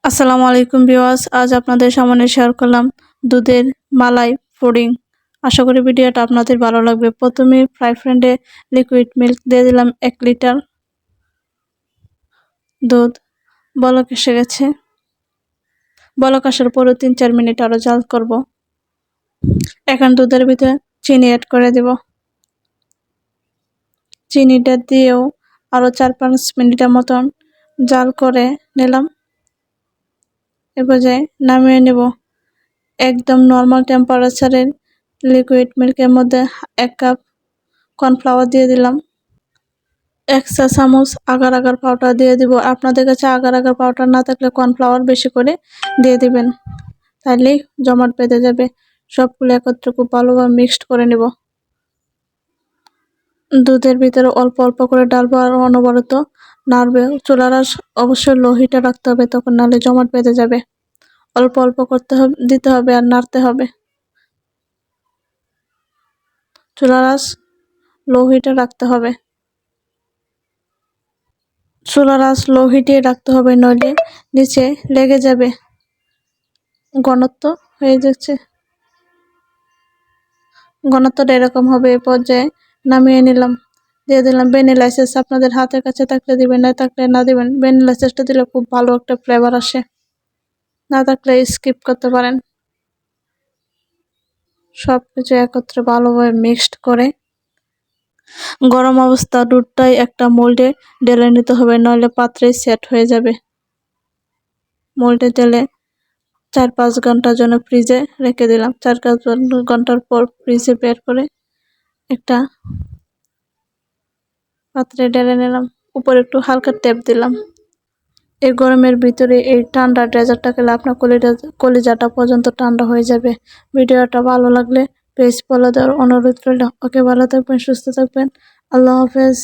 আসসালামু আলাইকুম ভিউয়ার্স, আজ আপনাদের সামনে শেয়ার করলাম দুধের মালাই পুডিং। আশা করি ভিডিওটা আপনাদের ভালো লাগবে। প্রথমে ফ্রাই প্যানে লিকুইড মিল্ক দিয়ে দিলাম 1 লিটার। দুধ বলক এসে গেছে। বলক আসার পরে 3-4 মিনিট আরো জাল করব। এখন দুধের ভিতরে চিনি অ্যাড করে দেব। চিনিটা দিয়েও আরো 4-5 মিনিটের মতন জাল করে নিলাম। এ পর্যায়ে নামিয়ে নেব। একদম নর্মাল টেম্পারেচারের লিকুইড মিল্কের মধ্যে 1 কাপ কর্নফ্লাওয়ার দিয়ে দিলাম। 1 চা চামচ আগার আগার পাউডার দিয়ে দিব। আপনাদের কাছে আগার আগার পাউডার না থাকলে কর্নফ্লাওয়ার বেশি করে দিয়ে দিবেন, তাহলেই জমাট বেঁধে যাবে। সবগুলো একত্রে খুব ভালোভাবে মিক্সড করে নেব। দুধের ভিতরে অল্প অল্প করে ডালবো আর অনবরত নাড়বে। চুলার আঁচ অবশ্যই লো হিটে রাখতে হবে, তখন নাহলে জমাট বেঁধে যাবে। অল্প অল্প করতে হবে, দিতে হবে আর নাড়তে হবে। চুলার আঁচ লো হিটে রাখতে হবে। চুলার আঁচ লো হিটে রাখতে হবে, নইলে নিচে লেগে যাবে। ঘনত্ব হয়ে যাচ্ছে, ঘনত্বটা এরকম হবে। এই পর্যায়ে নামিয়ে নিলাম। দিয়ে দিলাম ভ্যানিলা এসেন্স। আপনাদের হাতের কাছে থাকলে দিবেন, না থাকলে না দিবেন। ভ্যানিলা এসেন্সটা দিলে খুব ভালো একটা ফ্লেভার আসে, না থাকলে স্কিপ করতে পারেন। সব কিছু একত্রে ভালোভাবে মিক্সড করে গরম অবস্থা দুধটাই একটা মোল্ডে ঢেলে নিতে হবে, নইলে পাত্রে সেট হয়ে যাবে। মোল্ডে ঢেলে 4-5 ঘন্টার জন্য ফ্রিজে রেখে দিলাম। 4-5 ঘন্টার পর ফ্রিজে বের করে একটা পাত্রে ঢেলে নিলাম। উপরে একটু হালকা ট্যাপ দিলাম। এই গরমের ভিতরে এই ঠান্ডা ডেজার্টটা খেলে আপনার কলিজাটা পর্যন্ত ঠান্ডা হয়ে যাবে। ভিডিওটা ভালো লাগলে পেজ ফলো দেওয়ার অনুরোধ রইল। ওকে, ভালো থাকবেন, সুস্থ থাকবেন। আল্লাহ হাফেজ।